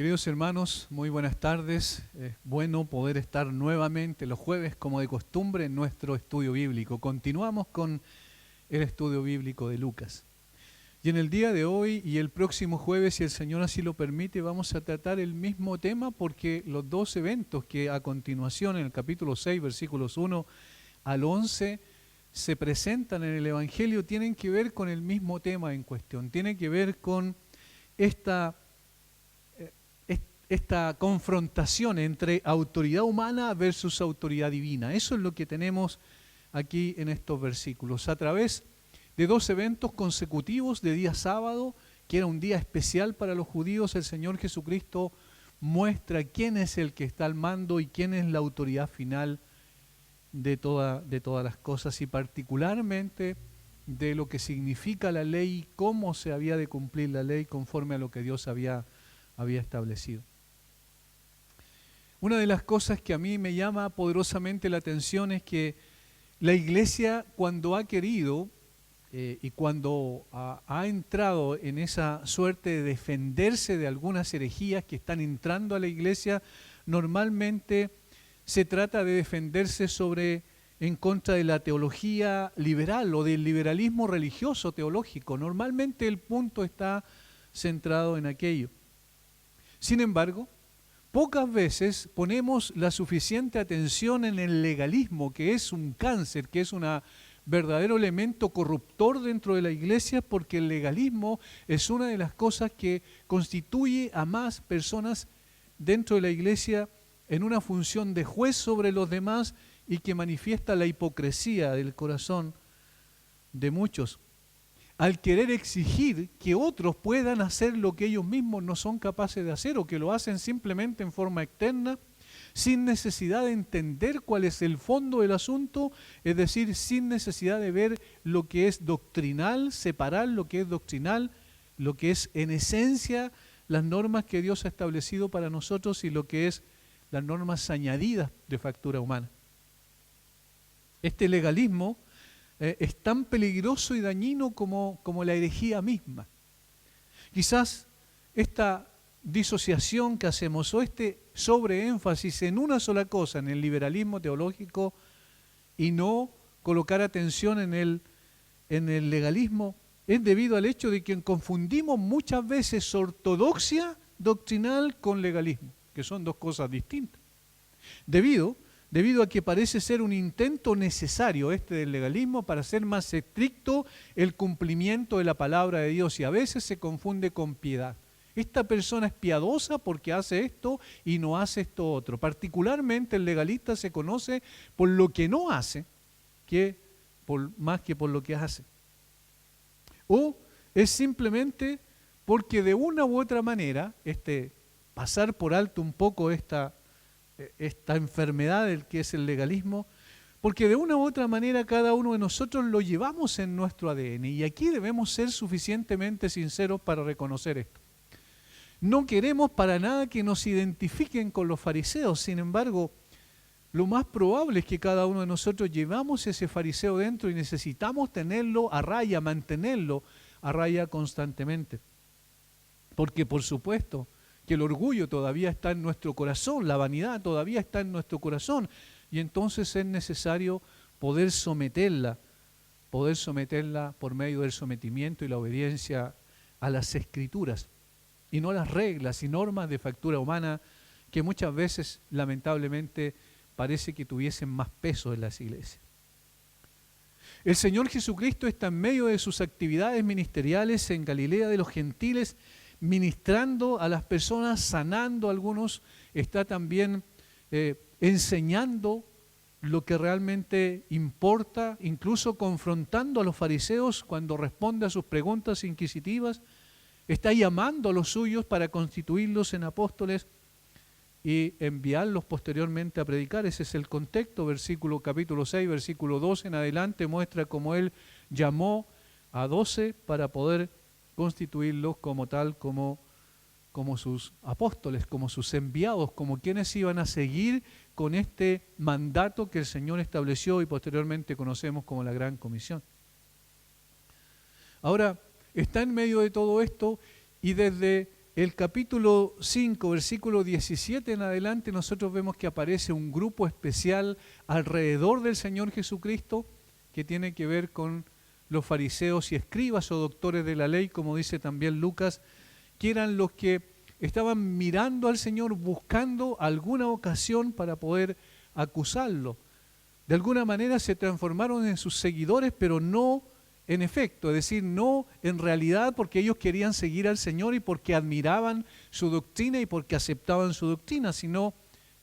Queridos hermanos, muy buenas tardes. Es bueno poder estar nuevamente los jueves, como de costumbre, en nuestro estudio bíblico. Continuamos con el estudio bíblico de Lucas. Y en el día de hoy y el próximo jueves, si el Señor así lo permite, vamos a tratar el mismo tema porque los dos eventos que a continuación, en el capítulo 6, versículos 1 al 11, se presentan en el Evangelio, tienen que ver con el mismo tema en cuestión. Tiene que ver con esta confrontación entre autoridad humana versus autoridad divina. Eso es lo que tenemos aquí en estos versículos. A través de dos eventos consecutivos de día sábado, que era un día especial para los judíos, el Señor Jesucristo muestra quién es el que está al mando y quién es la autoridad final de todas las cosas, y particularmente de lo que significa la ley y cómo se había de cumplir la ley conforme a lo que Dios había establecido. Una de las cosas que a mí me llama poderosamente la atención es que la Iglesia, cuando ha querido y cuando ha entrado en esa suerte de defenderse de algunas herejías que están entrando a la Iglesia, normalmente se trata de defenderse en contra de la teología liberal o del liberalismo religioso teológico. Normalmente el punto está centrado en aquello. Sin embargo, pocas veces ponemos la suficiente atención en el legalismo, que es un cáncer, que es un verdadero elemento corruptor dentro de la Iglesia, porque el legalismo es una de las cosas que constituye a más personas dentro de la Iglesia en una función de juez sobre los demás y que manifiesta la hipocresía del corazón de muchos, al querer exigir que otros puedan hacer lo que ellos mismos no son capaces de hacer, o que lo hacen simplemente en forma externa, sin necesidad de entender cuál es el fondo del asunto, es decir, sin necesidad de ver lo que es doctrinal, separar lo que es doctrinal, lo que es en esencia las normas que Dios ha establecido para nosotros y lo que es las normas añadidas de factura humana. Este legalismo es tan peligroso y dañino como la herejía misma. Quizás esta disociación que hacemos o este sobreénfasis en una sola cosa, en el liberalismo teológico, y no colocar atención en el legalismo, es debido al hecho de que confundimos muchas veces ortodoxia doctrinal con legalismo, que son dos cosas distintas. Debido a que parece ser un intento necesario del legalismo para hacer más estricto el cumplimiento de la palabra de Dios, y a veces se confunde con piedad. Esta persona es piadosa porque hace esto y no hace esto otro. Particularmente el legalista se conoce por lo que no hace, más que por lo que hace. O es simplemente porque de una u otra manera, pasar por alto un poco esta enfermedad del que es el legalismo, porque de una u otra manera cada uno de nosotros lo llevamos en nuestro ADN, y aquí debemos ser suficientemente sinceros para reconocer esto. No queremos para nada que nos identifiquen con los fariseos. Sin embargo, lo más probable es que cada uno de nosotros llevamos ese fariseo dentro y necesitamos tenerlo a raya, mantenerlo a raya constantemente, porque por supuesto que el orgullo todavía está en nuestro corazón, la vanidad todavía está en nuestro corazón, y entonces es necesario poder someterla por medio del sometimiento y la obediencia a las Escrituras, y no a las reglas y normas de factura humana que muchas veces, lamentablemente, parece que tuviesen más peso en las iglesias. El Señor Jesucristo está en medio de sus actividades ministeriales en Galilea de los Gentiles, ministrando a las personas, sanando a algunos, está también enseñando lo que realmente importa, incluso confrontando a los fariseos cuando responde a sus preguntas inquisitivas, está llamando a los suyos para constituirlos en apóstoles y enviarlos posteriormente a predicar. Ese es el contexto. Capítulo 6, versículo 12 en adelante muestra cómo Él llamó a 12 para poder constituirlos como tal, como sus apóstoles, como sus enviados, como quienes iban a seguir con este mandato que el Señor estableció y posteriormente conocemos como la Gran Comisión. Ahora, está en medio de todo esto y desde el capítulo 5, versículo 17 en adelante, nosotros vemos que aparece un grupo especial alrededor del Señor Jesucristo que tiene que ver con los fariseos y escribas o doctores de la ley, como dice también Lucas, que eran los que estaban mirando al Señor buscando alguna ocasión para poder acusarlo. De alguna manera se transformaron en sus seguidores, pero no en efecto, es decir, no en realidad, porque ellos querían seguir al Señor y porque admiraban su doctrina y porque aceptaban su doctrina, sino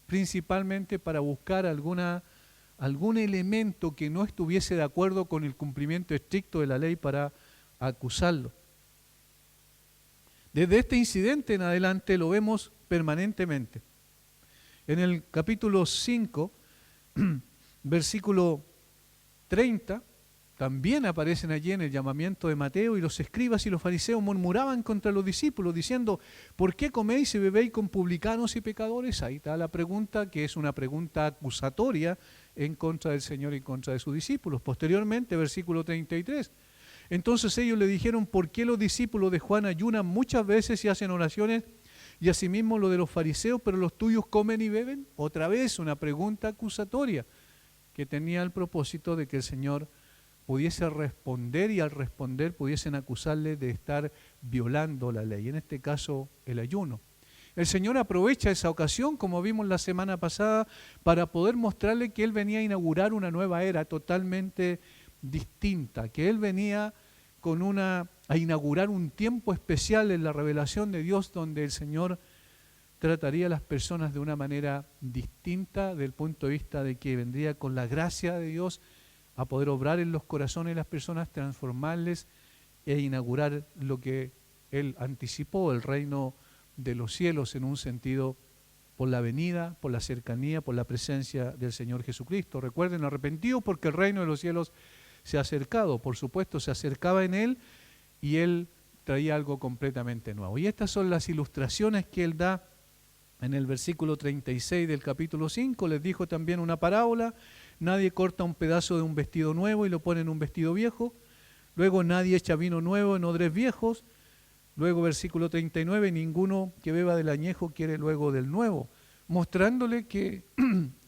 principalmente para buscar algún elemento que no estuviese de acuerdo con el cumplimiento estricto de la ley para acusarlo. Desde este incidente en adelante lo vemos permanentemente. En el capítulo 5, versículo 30, también aparecen allí en el llamamiento de Mateo, y los escribas y los fariseos murmuraban contra los discípulos, diciendo, ¿por qué coméis y bebéis con publicanos y pecadores? Ahí está la pregunta, que es una pregunta acusatoria en contra del Señor y en contra de sus discípulos. Posteriormente, versículo 33, entonces ellos le dijeron, ¿por qué los discípulos de Juan ayunan muchas veces y hacen oraciones, y asimismo lo de los fariseos, pero los tuyos comen y beben? Otra vez una pregunta acusatoria que tenía el propósito de que el Señor pudiese responder, y al responder pudiesen acusarle de estar violando la ley, en este caso el ayuno. El Señor aprovecha esa ocasión, como vimos la semana pasada, para poder mostrarle que Él venía a inaugurar una nueva era totalmente distinta, que Él venía a inaugurar un tiempo especial en la revelación de Dios, donde el Señor trataría a las personas de una manera distinta, desde el punto de vista de que vendría con la gracia de Dios a poder obrar en los corazones de las personas, transformarles e inaugurar lo que Él anticipó, el reino de los cielos, en un sentido por la venida, por la cercanía, por la presencia del Señor Jesucristo. Recuerden, arrepentidos porque el reino de los cielos se ha acercado. Por supuesto, se acercaba en Él y Él traía algo completamente nuevo. Y estas son las ilustraciones que Él da en el versículo 36 del capítulo 5. Les dijo también una parábola: nadie corta un pedazo de un vestido nuevo y lo pone en un vestido viejo. Luego nadie echa vino nuevo en odres viejos. Luego versículo 39, ninguno que beba del añejo quiere luego del nuevo, mostrándole que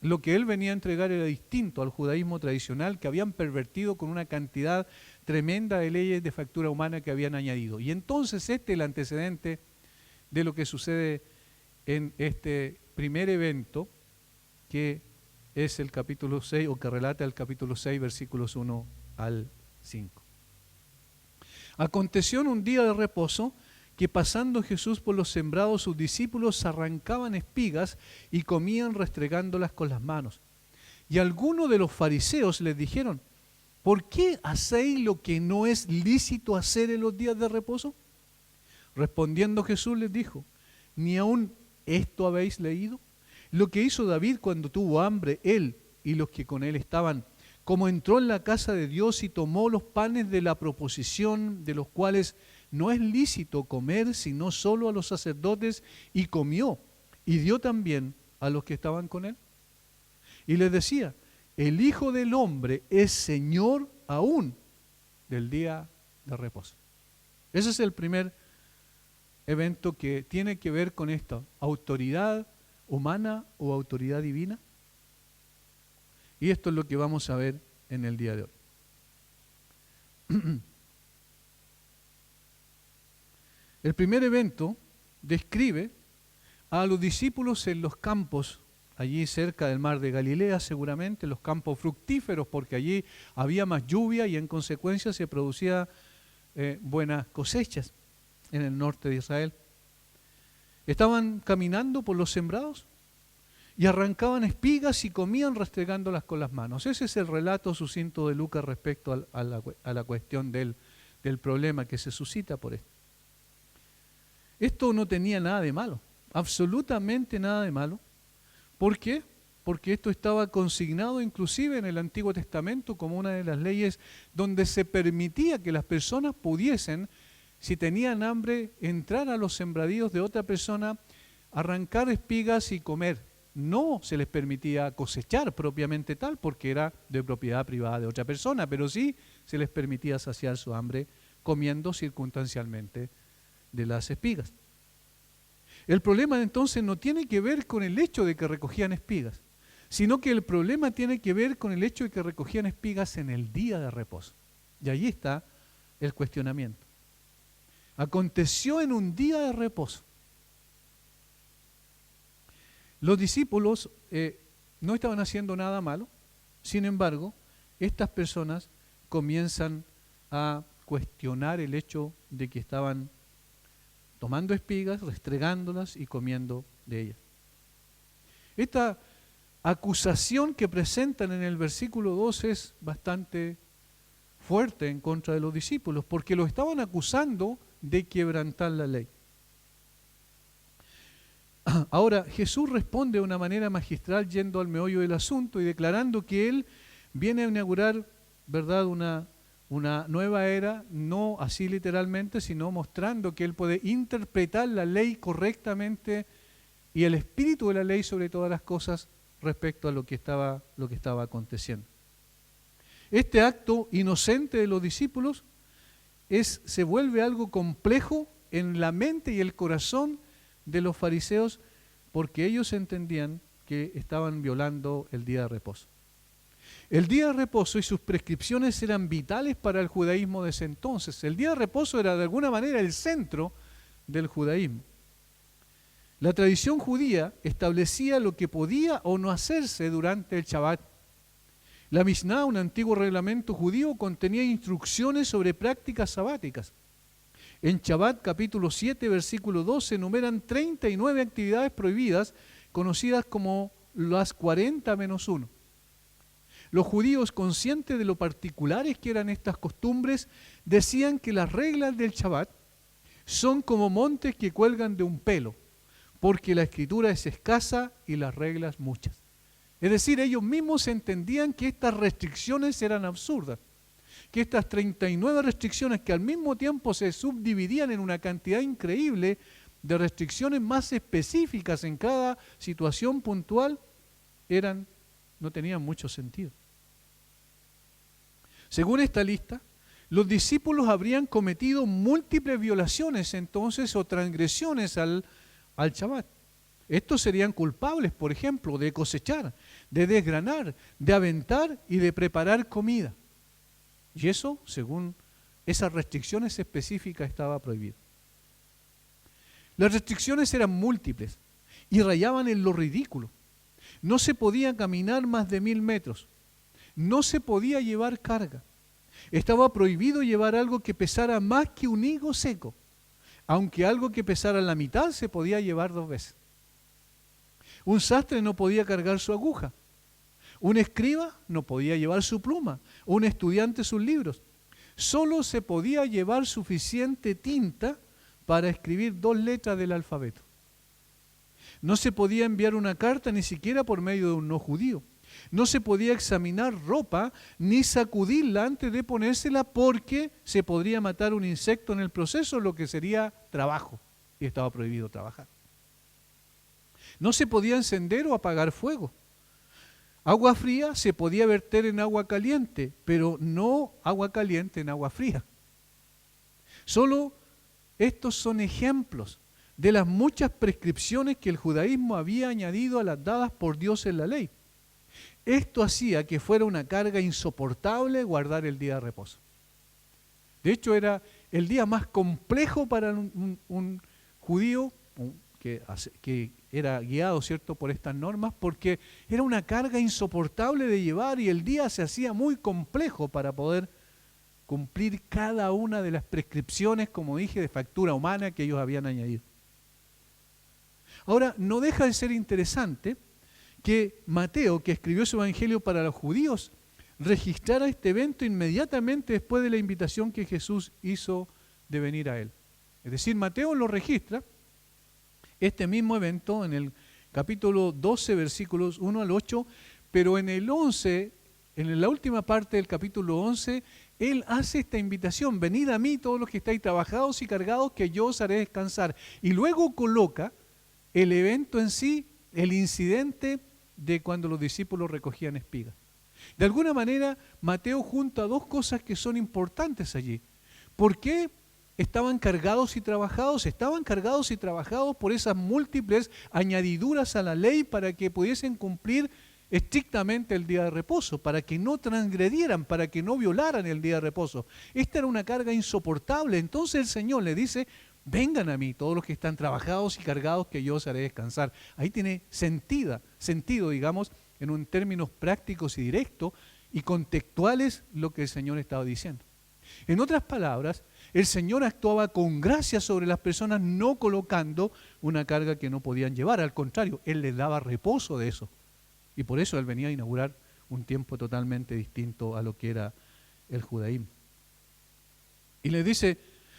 lo que él venía a entregar era distinto al judaísmo tradicional, que habían pervertido con una cantidad tremenda de leyes de factura humana que habían añadido. Y entonces este es el antecedente de lo que sucede en este primer evento, que es el capítulo 6, o que relata el capítulo 6, versículos 1 al 5. Aconteció en un día de reposo que, pasando Jesús por los sembrados, sus discípulos arrancaban espigas y comían restregándolas con las manos. Y algunos de los fariseos les dijeron: ¿por qué hacéis lo que no es lícito hacer en los días de reposo? Respondiendo Jesús les dijo: ¿ni aún esto habéis leído? Lo que hizo David cuando tuvo hambre, él y los que con él estaban, como entró en la casa de Dios y tomó los panes de la proposición, de los cuales no es lícito comer sino solo a los sacerdotes, y comió, y dio también a los que estaban con él. Y les decía: el Hijo del Hombre es Señor aún del día de reposo. Ese es el primer evento que tiene que ver con esta autoridad humana o autoridad divina. Y esto es lo que vamos a ver en el día de hoy. El primer evento describe a los discípulos en los campos, allí cerca del mar de Galilea, seguramente, los campos fructíferos, porque allí había más lluvia y en consecuencia se producían buenas cosechas en el norte de Israel. Estaban caminando por los sembrados y arrancaban espigas y comían restregándolas con las manos. Ese es el relato sucinto de Lucas respecto a la cuestión del problema que se suscita por esto. Esto no tenía nada de malo, absolutamente nada de malo. ¿Por qué? Porque esto estaba consignado inclusive en el Antiguo Testamento como una de las leyes donde se permitía que las personas pudiesen, si tenían hambre, entrar a los sembradíos de otra persona, arrancar espigas y comer. No se les permitía cosechar propiamente tal, porque era de propiedad privada de otra persona, pero sí se les permitía saciar su hambre comiendo circunstancialmente de las espigas. El problema entonces no tiene que ver con el hecho de que recogían espigas, sino que el problema tiene que ver con el hecho de que recogían espigas en el día de reposo. Y allí está el cuestionamiento. Aconteció en un día de reposo. Los discípulos no estaban haciendo nada malo, sin embargo, estas personas comienzan a cuestionar el hecho de que estaban tomando espigas, restregándolas y comiendo de ellas. Esta acusación que presentan en el versículo 2 es bastante fuerte en contra de los discípulos, porque los estaban acusando de quebrantar la ley. Ahora, Jesús responde de una manera magistral yendo al meollo del asunto y declarando que Él viene a inaugurar, ¿verdad?, una nueva era, no así literalmente, sino mostrando que Él puede interpretar la ley correctamente y el espíritu de la ley sobre todas las cosas respecto a lo que estaba aconteciendo. Este acto inocente de los discípulos se vuelve algo complejo en la mente y el corazón de los fariseos, porque ellos entendían que estaban violando el día de reposo. El día de reposo y sus prescripciones eran vitales para el judaísmo de ese entonces. El día de reposo era de alguna manera el centro del judaísmo. La tradición judía establecía lo que podía o no hacerse durante el Shabbat. La Mishnah, un antiguo reglamento judío, contenía instrucciones sobre prácticas sabáticas. En Shabbat, capítulo 7, versículo 2, se enumeran 39 actividades prohibidas, conocidas como las 40-1. Los judíos, conscientes de lo particulares que eran estas costumbres, decían que las reglas del Shabbat son como montes que cuelgan de un pelo, porque la escritura es escasa y las reglas muchas. Es decir, ellos mismos entendían que estas restricciones eran absurdas, que estas 39 restricciones que al mismo tiempo se subdividían en una cantidad increíble de restricciones más específicas en cada situación puntual, no tenían mucho sentido. Según esta lista, los discípulos habrían cometido múltiples violaciones entonces o transgresiones al Shabbat. Estos serían culpables, por ejemplo, de cosechar, de desgranar, de aventar y de preparar comida. Y eso, según esas restricciones específicas, estaba prohibido. Las restricciones eran múltiples y rayaban en lo ridículo. No se podía caminar más de 1000 metros. No se podía llevar carga. Estaba prohibido llevar algo que pesara más que un higo seco, aunque algo que pesara la mitad se podía llevar 2 veces. Un sastre no podía cargar su aguja. Un escriba no podía llevar su pluma. Un estudiante sus libros. Solo se podía llevar suficiente tinta para escribir 2 letras del alfabeto. No se podía enviar una carta ni siquiera por medio de un no judío. No se podía examinar ropa ni sacudirla antes de ponérsela porque se podría matar un insecto en el proceso, lo que sería trabajo, y estaba prohibido trabajar. No se podía encender o apagar fuego. Agua fría se podía verter en agua caliente, pero no agua caliente en agua fría. Solo estos son ejemplos de las muchas prescripciones que el judaísmo había añadido a las dadas por Dios en la ley. Esto hacía que fuera una carga insoportable guardar el día de reposo. De hecho, era el día más complejo para un judío que era guiado, ¿cierto?, por estas normas, porque era una carga insoportable de llevar y el día se hacía muy complejo para poder cumplir cada una de las prescripciones, como dije, de factura humana que ellos habían añadido. Ahora, no deja de ser interesante que Mateo, que escribió su evangelio para los judíos, registrara este evento inmediatamente después de la invitación que Jesús hizo de venir a él. Es decir, Mateo lo registra, este mismo evento, en el capítulo 12, versículos 1 al 8, pero en el 11, en la última parte del capítulo 11, él hace esta invitación: venid a mí todos los que estáis trabajados y cargados, que yo os haré descansar. Y luego coloca el evento en sí, el incidente de cuando los discípulos recogían espigas. De alguna manera, Mateo junta 2 cosas que son importantes allí. ¿Por qué estaban cargados y trabajados por esas múltiples añadiduras a la ley para que pudiesen cumplir estrictamente el día de reposo, para que no transgredieran, para que no violaran el día de reposo. Esta era una carga insoportable. Entonces el Señor le dice: vengan a mí todos los que están trabajados y cargados, que yo os haré descansar. Ahí tiene sentido, digamos, en términos prácticos y directos y contextuales lo que el Señor estaba diciendo. En otras palabras, el Señor actuaba con gracia sobre las personas, no colocando una carga que no podían llevar. Al contrario, Él les daba reposo de eso. Y por eso Él venía a inaugurar un tiempo totalmente distinto a lo que era el judaísmo. Y les dice: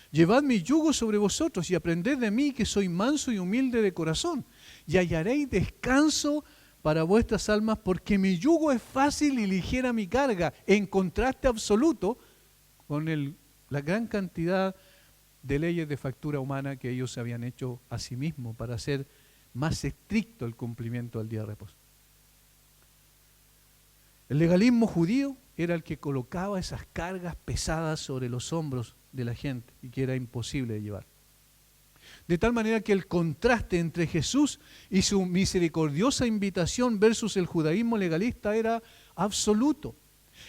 llevad mi yugo sobre vosotros y aprended de mí, que soy manso y humilde de corazón, y hallaréis descanso para vuestras almas, porque mi yugo es fácil y ligera mi carga, en contraste absoluto con la gran cantidad de leyes de factura humana que ellos se habían hecho a sí mismos para hacer más estricto el cumplimiento del día de reposo. El legalismo judío era el que colocaba esas cargas pesadas sobre los hombros de la gente y que era imposible de llevar. De tal manera que el contraste entre Jesús y su misericordiosa invitación versus el judaísmo legalista era absoluto.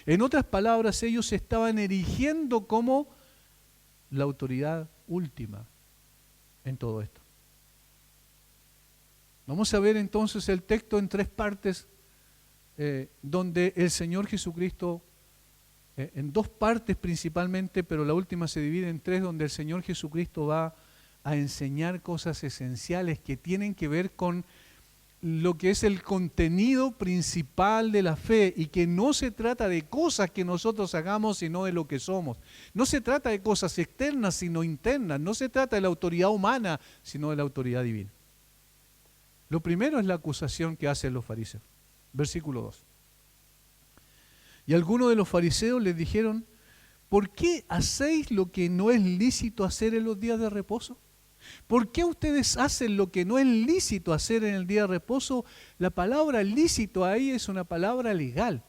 En otras palabras, ellos se estaban erigiendo como la autoridad última en todo esto. Vamos a ver entonces el texto en tres partes, donde el Señor Jesucristo, en dos partes principalmente, pero la última se divide en tres, donde el Señor Jesucristo va a enseñar cosas esenciales que tienen que ver con lo que es el contenido principal de la fe, y que no se trata de cosas que nosotros hagamos, sino de lo que somos. No se trata de cosas externas, sino internas. No se trata de la autoridad humana, sino de la autoridad divina. Lo primero es la acusación que hacen los fariseos. Versículo 2. Y algunos de los fariseos les dijeron: ¿por qué hacéis lo que no es lícito hacer en los días de reposo? ¿Por qué ustedes hacen lo que no es lícito hacer en el día de reposo? La palabra lícito ahí es una palabra legal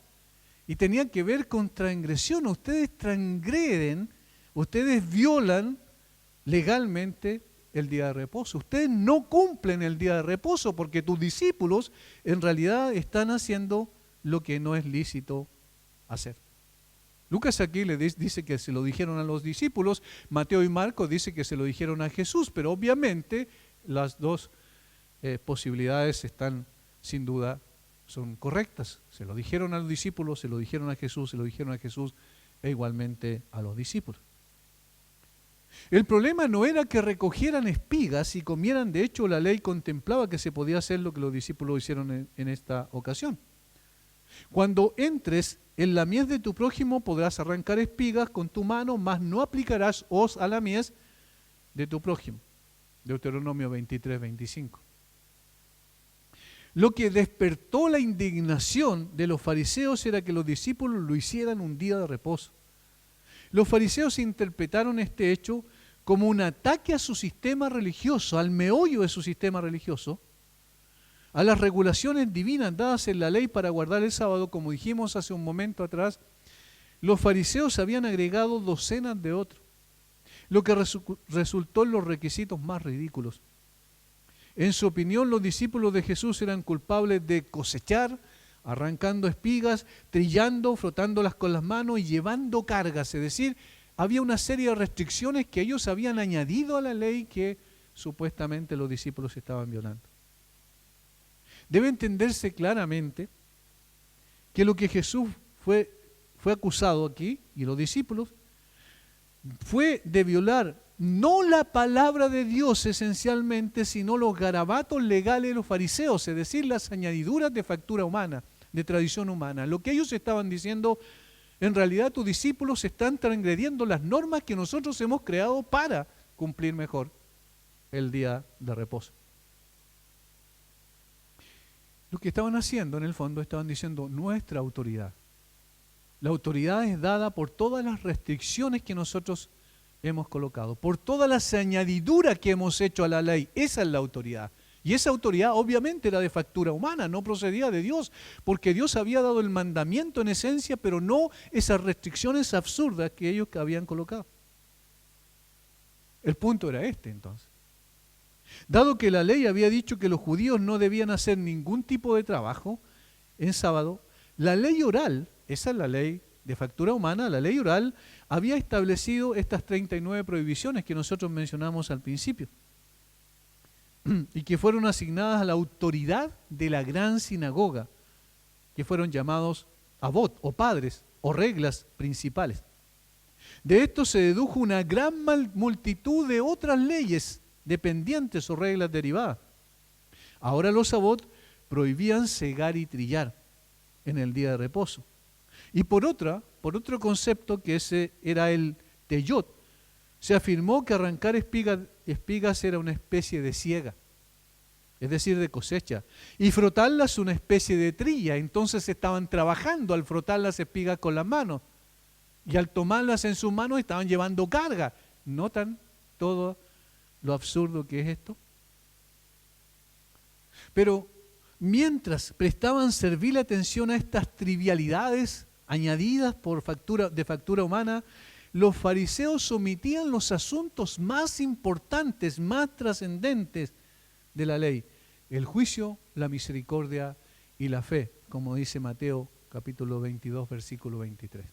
y tenía que ver con transgresión. Ustedes transgreden, ustedes violan legalmente el día de reposo. Ustedes no cumplen el día de reposo porque tus discípulos en realidad están haciendo lo que no es lícito hacer. Lucas aquí le dice que se lo dijeron a los discípulos, Mateo y Marcos dice que se lo dijeron a Jesús, pero obviamente las dos posibilidades están, sin duda, son correctas. Se lo dijeron a los discípulos, se lo dijeron a Jesús, e igualmente a los discípulos. El problema no era que recogieran espigas y comieran. De hecho, la ley contemplaba que se podía hacer lo que los discípulos hicieron en esta ocasión. Cuando entres en la mies de tu prójimo podrás arrancar espigas con tu mano, mas no aplicarás hoz a la mies de tu prójimo. Deuteronomio 23, 25. Lo que despertó la indignación de los fariseos era que los discípulos lo hicieran un día de reposo. Los fariseos interpretaron este hecho como un ataque a su sistema religioso, al meollo de su sistema religioso, a las regulaciones divinas dadas en la ley para guardar el sábado. Como dijimos hace un momento atrás, los fariseos habían agregado docenas de otros, lo que resultó en los requisitos más ridículos. En su opinión, los discípulos de Jesús eran culpables de cosechar, arrancando espigas, trillando, frotándolas con las manos y llevando cargas. Es decir, había una serie de restricciones que ellos habían añadido a la ley que supuestamente los discípulos estaban violando. Debe entenderse claramente que lo que Jesús fue acusado aquí, y los discípulos, fue de violar no la palabra de Dios esencialmente, sino los garabatos legales de los fariseos, es decir, las añadiduras de factura humana, de tradición humana. Lo que ellos estaban diciendo: en realidad tus discípulos están transgrediendo las normas que nosotros hemos creado para cumplir mejor el día de reposo. Lo que estaban haciendo, en el fondo, estaban diciendo: nuestra autoridad. La autoridad es dada por todas las restricciones que nosotros hemos colocado, por todas las añadiduras que hemos hecho a la ley. Esa es la autoridad. Y esa autoridad obviamente era de factura humana, no procedía de Dios, porque Dios había dado el mandamiento en esencia, pero no esas restricciones absurdas que ellos habían colocado. El punto era este entonces. Dado que la ley había dicho que los judíos no debían hacer ningún tipo de trabajo en sábado, la ley oral, esa es la ley de factura humana, la ley oral había establecido estas 39 prohibiciones que nosotros mencionamos al principio y que fueron asignadas a la autoridad de la gran sinagoga, que fueron llamados abot o padres o reglas principales. De esto se dedujo una gran multitud de otras leyes dependientes o reglas derivadas. Ahora los abot prohibían segar y trillar en el día de reposo. Y por otro concepto, que ese era el teyot, se afirmó que arrancar espigas era una especie de siega, es decir, de cosecha, y frotarlas una especie de trilla. Entonces estaban trabajando al frotar las espigas con las manos, y al tomarlas en sus manos estaban llevando carga. ¿Notan todo lo absurdo que es esto? Pero mientras prestaban servil atención a estas trivialidades añadidas de factura humana, los fariseos omitían los asuntos más importantes, más trascendentes de la ley: el juicio, la misericordia y la fe, como dice Mateo capítulo 22, versículo 23.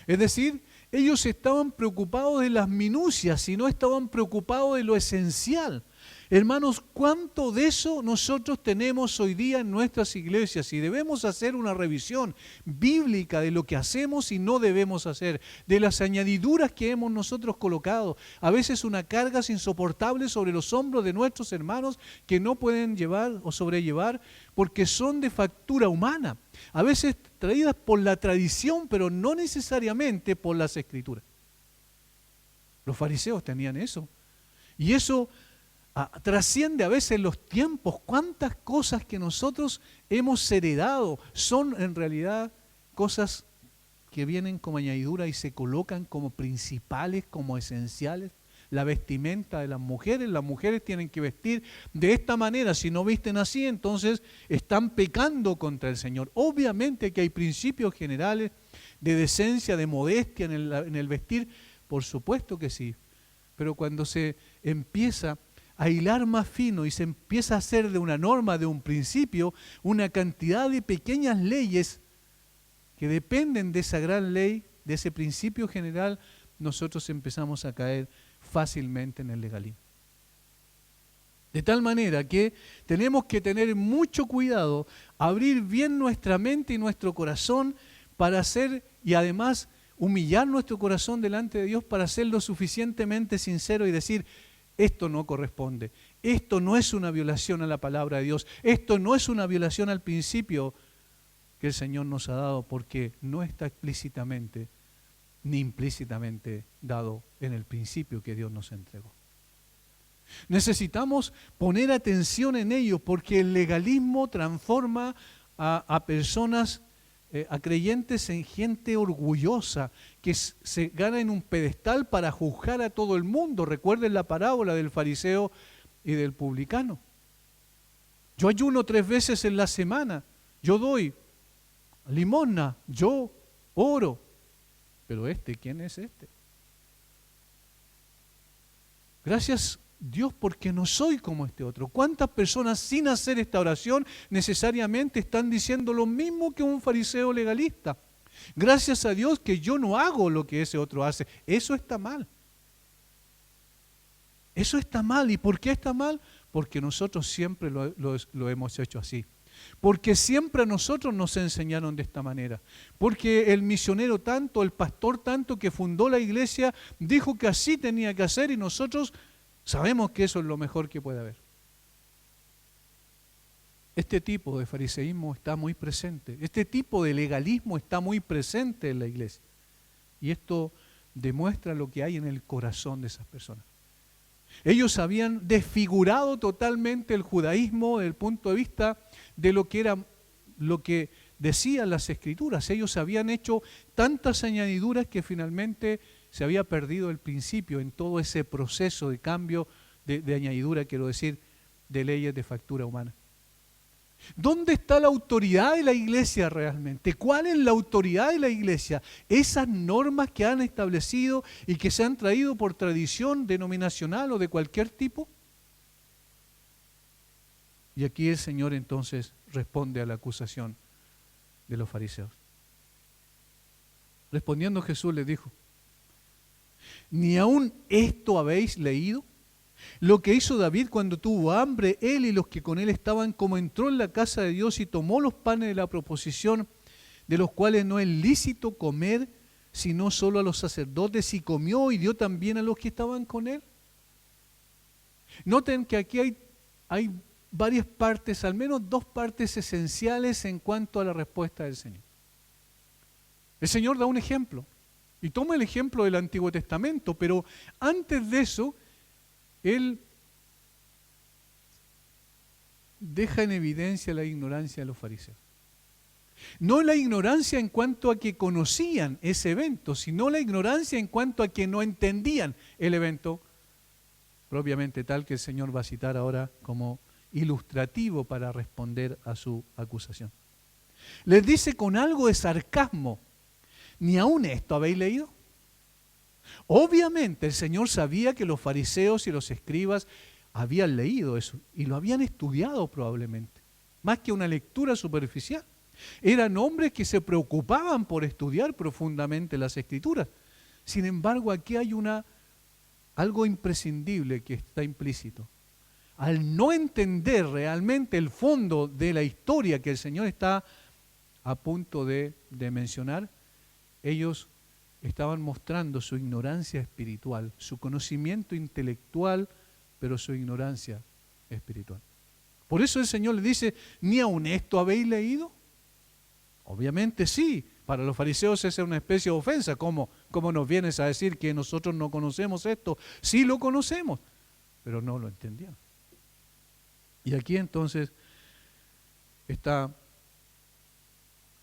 Es decir, ellos estaban preocupados de las minucias y no estaban preocupados de lo esencial. Hermanos, ¿cuánto de eso nosotros tenemos hoy día en nuestras iglesias? Y debemos hacer una revisión bíblica de lo que hacemos y no debemos hacer, de las añadiduras que hemos nosotros colocado. A veces una carga insoportable sobre los hombros de nuestros hermanos que no pueden llevar o sobrellevar porque son de factura humana. A veces traídas por la tradición, pero no necesariamente por las Escrituras. Los fariseos tenían eso. Y eso trasciende a veces los tiempos. Cuántas cosas que nosotros hemos heredado son en realidad cosas que vienen como añadidura y se colocan como principales, como esenciales. La vestimenta de las mujeres tienen que vestir de esta manera. Si no visten así, entonces están pecando contra el Señor. Obviamente que hay principios generales de decencia, de modestia en el vestir, por supuesto que sí. Pero cuando se empieza a hilar más fino y se empieza a hacer de una norma, de un principio, una cantidad de pequeñas leyes que dependen de esa gran ley, de ese principio general, nosotros empezamos a caer fácilmente en el legalismo. De tal manera que tenemos que tener mucho cuidado, abrir bien nuestra mente y nuestro corazón para hacer, y además humillar nuestro corazón delante de Dios para ser lo suficientemente sincero y decir: esto no corresponde, esto no es una violación a la palabra de Dios, esto no es una violación al principio que el Señor nos ha dado, porque no está explícitamente ni implícitamente dado en el principio que Dios nos entregó. Necesitamos poner atención en ello, porque el legalismo transforma a personas, a creyentes, en gente orgullosa que se gana en un pedestal para juzgar a todo el mundo. Recuerden la parábola del fariseo y del publicano. Yo ayuno 3 veces en la semana, yo doy limosna, yo oro. Pero ¿quién es este? Gracias Dios porque no soy como este otro. ¿Cuántas personas sin hacer esta oración necesariamente están diciendo lo mismo que un fariseo legalista? Gracias a Dios que yo no hago lo que ese otro hace. Eso está mal. Eso está mal. ¿Y por qué está mal? Porque nosotros siempre lo hemos hecho así. Porque siempre a nosotros nos enseñaron de esta manera. Porque el misionero tanto, el pastor tanto que fundó la iglesia, dijo que así tenía que hacer y nosotros sabemos que eso es lo mejor que puede haber. Este tipo de fariseísmo está muy presente. Este tipo de legalismo está muy presente en la iglesia. Y esto demuestra lo que hay en el corazón de esas personas. Ellos habían desfigurado totalmente el judaísmo desde el punto de vista de lo que decían las Escrituras. Ellos habían hecho tantas añadiduras que finalmente se había perdido el principio en todo ese proceso de cambio de añadidura, quiero decir, de leyes de factura humana. ¿Dónde está la autoridad de la iglesia realmente? ¿Cuál es la autoridad de la iglesia? Esas normas que han establecido y que se han traído por tradición denominacional o de cualquier tipo. Y aquí el Señor entonces responde a la acusación de los fariseos. Respondiendo Jesús les dijo: ¿ni aún esto habéis leído? Lo que hizo David cuando tuvo hambre, él y los que con él estaban, como entró en la casa de Dios y tomó los panes de la proposición, de los cuales no es lícito comer, sino solo a los sacerdotes, y comió y dio también a los que estaban con él. Noten que aquí hay varias partes, al menos dos partes esenciales en cuanto a la respuesta del Señor. El Señor da un ejemplo, y toma el ejemplo del Antiguo Testamento, pero antes de eso, Él deja en evidencia la ignorancia de los fariseos. No la ignorancia en cuanto a que conocían ese evento, sino la ignorancia en cuanto a que no entendían el evento propiamente tal, que el Señor va a citar ahora como ilustrativo para responder a su acusación. Les dice con algo de sarcasmo: ¿ni aún esto habéis leído? Obviamente el Señor sabía que los fariseos y los escribas habían leído eso y lo habían estudiado probablemente, más que una lectura superficial. Eran hombres que se preocupaban por estudiar profundamente las Escrituras. Sin embargo, aquí hay algo imprescindible que está implícito. Al no entender realmente el fondo de la historia que el Señor está a punto de mencionar, ellos estaban mostrando su ignorancia espiritual, su conocimiento intelectual, pero su ignorancia espiritual. Por eso el Señor le dice: ¿ni aun esto habéis leído? Obviamente sí, para los fariseos esa es una especie de ofensa. ¿Cómo nos vienes a decir que nosotros no conocemos esto? Sí lo conocemos, pero no lo entendían. Y aquí entonces está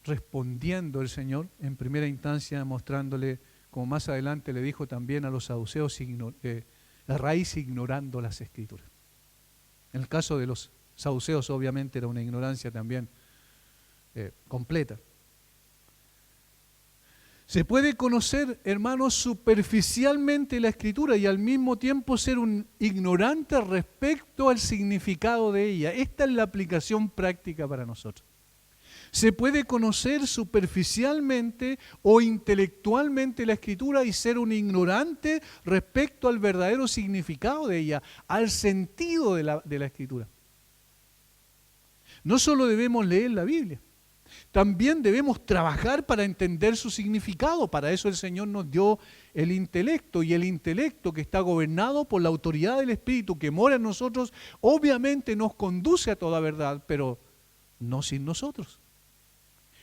respondiendo el Señor en primera instancia, mostrándole, como más adelante le dijo también a los saduceos, la raíz ignorando las Escrituras. En el caso de los saduceos obviamente era una ignorancia también completa. Se puede conocer, hermanos, superficialmente la Escritura y al mismo tiempo ser un ignorante respecto al significado de ella. Esta es la aplicación práctica para nosotros. Se puede conocer superficialmente o intelectualmente la Escritura y ser un ignorante respecto al verdadero significado de ella, al sentido de la Escritura. No solo debemos leer la Biblia, también debemos trabajar para entender su significado. Para eso el Señor nos dio el intelecto, y el intelecto que está gobernado por la autoridad del Espíritu que mora en nosotros, obviamente nos conduce a toda verdad, pero no sin nosotros.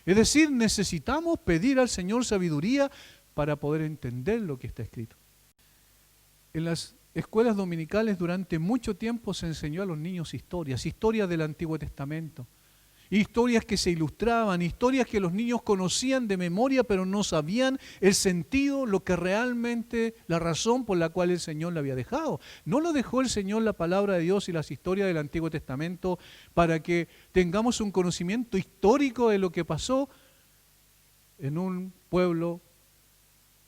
Es decir, necesitamos pedir al Señor sabiduría para poder entender lo que está escrito. En las escuelas dominicales durante mucho tiempo se enseñó a los niños historias del Antiguo Testamento, historias que se ilustraban, historias que los niños conocían de memoria, pero no sabían el sentido, lo que realmente, la razón por la cual el Señor la había dejado. No lo dejó el Señor, la palabra de Dios y las historias del Antiguo Testamento, para que tengamos un conocimiento histórico de lo que pasó en un pueblo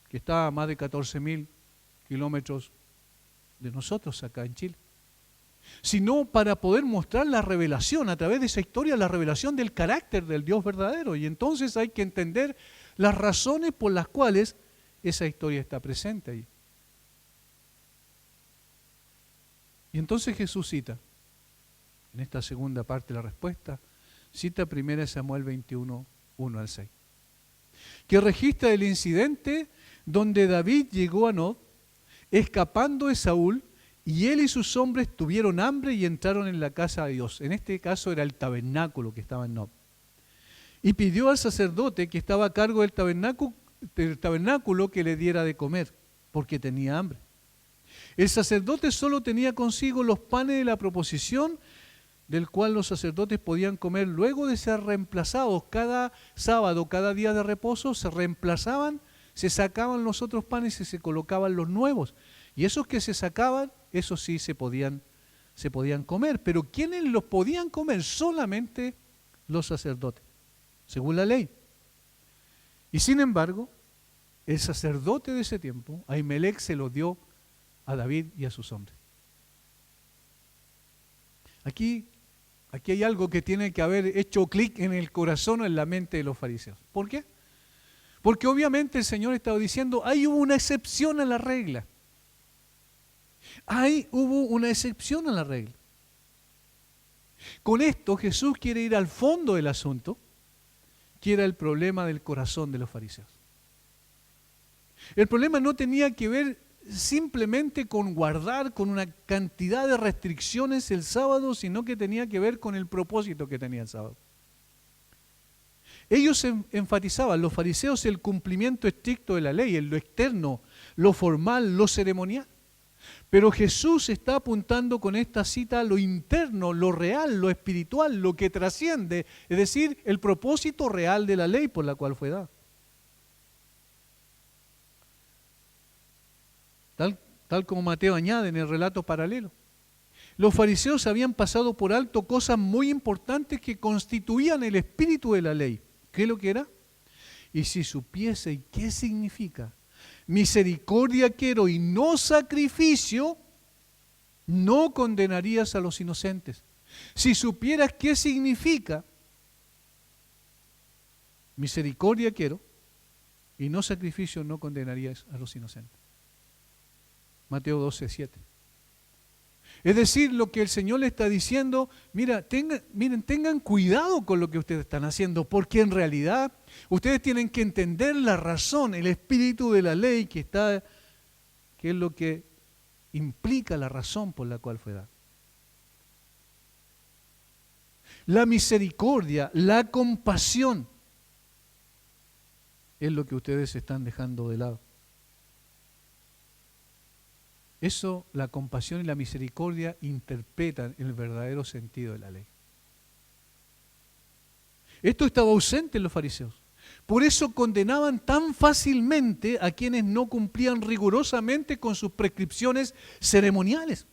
que está a más de 14.000 kilómetros de nosotros acá en Chile, sino para poder mostrar la revelación, a través de esa historia, la revelación del carácter del Dios verdadero. Y entonces hay que entender las razones por las cuales esa historia está presente ahí. Y entonces Jesús cita, en esta segunda parte de la respuesta, cita 1 Samuel 21, 1 al 6, que registra el incidente donde David llegó a Nob, escapando de Saúl, y él y sus hombres tuvieron hambre y entraron en la casa de Dios. En este caso era el tabernáculo que estaba en Nob. Y pidió al sacerdote que estaba a cargo del tabernáculo que le diera de comer, porque tenía hambre. El sacerdote solo tenía consigo los panes de la proposición, del cual los sacerdotes podían comer luego de ser reemplazados. Cada sábado, cada día de reposo, se reemplazaban, se sacaban los otros panes y se colocaban los nuevos. Y esos que se sacaban, esos sí se podían se podían comer, pero ¿quiénes los podían comer? Solamente los sacerdotes, según la ley. Y sin embargo, el sacerdote de ese tiempo, Ahimelech, se lo dio a David y a sus hombres. Aquí hay algo que tiene que haber hecho clic en el corazón o en la mente de los fariseos. ¿Por qué? Porque obviamente el Señor estaba diciendo, ahí hubo una excepción a la regla. Ahí hubo una excepción a la regla. Con esto Jesús quiere ir al fondo del asunto, que era el problema del corazón de los fariseos. El problema no tenía que ver simplemente con guardar con una cantidad de restricciones el sábado, sino que tenía que ver con el propósito que tenía el sábado. Ellos enfatizaban, los fariseos, el cumplimiento estricto de la ley, en lo externo, lo formal, lo ceremonial. Pero Jesús está apuntando con esta cita a lo interno, lo real, lo espiritual, lo que trasciende, es decir, el propósito real de la ley por la cual fue dada. Tal como Mateo añade en el relato paralelo. Los fariseos habían pasado por alto cosas muy importantes que constituían el espíritu de la ley. ¿Qué es lo que era? Y si supiese qué significa misericordia quiero y no sacrificio, no condenarías a los inocentes. Si supieras qué significa misericordia quiero y no sacrificio, no condenarías a los inocentes. Mateo 12:7. Es decir, lo que el Señor le está diciendo, tengan cuidado con lo que ustedes están haciendo, porque en realidad ustedes tienen que entender la razón, el espíritu de la ley que es lo que implica la razón por la cual fue dada. La misericordia, la compasión, es lo que ustedes están dejando de lado. Eso, la compasión y la misericordia interpretan el verdadero sentido de la ley. Esto estaba ausente en los fariseos. Por eso condenaban tan fácilmente a quienes no cumplían rigurosamente con sus prescripciones ceremoniales.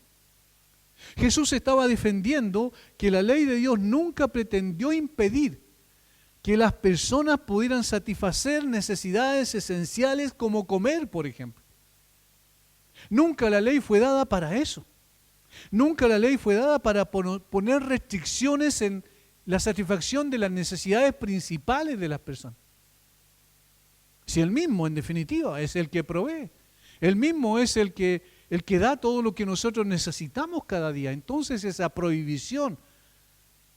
Jesús estaba defendiendo que la ley de Dios nunca pretendió impedir que las personas pudieran satisfacer necesidades esenciales como comer, por ejemplo. Nunca la ley fue dada para eso. Nunca la ley fue dada para poner restricciones en la satisfacción de las necesidades principales de las personas. Si Él mismo, en definitiva, es el que provee. Él mismo es el que da todo lo que nosotros necesitamos cada día. Entonces esa prohibición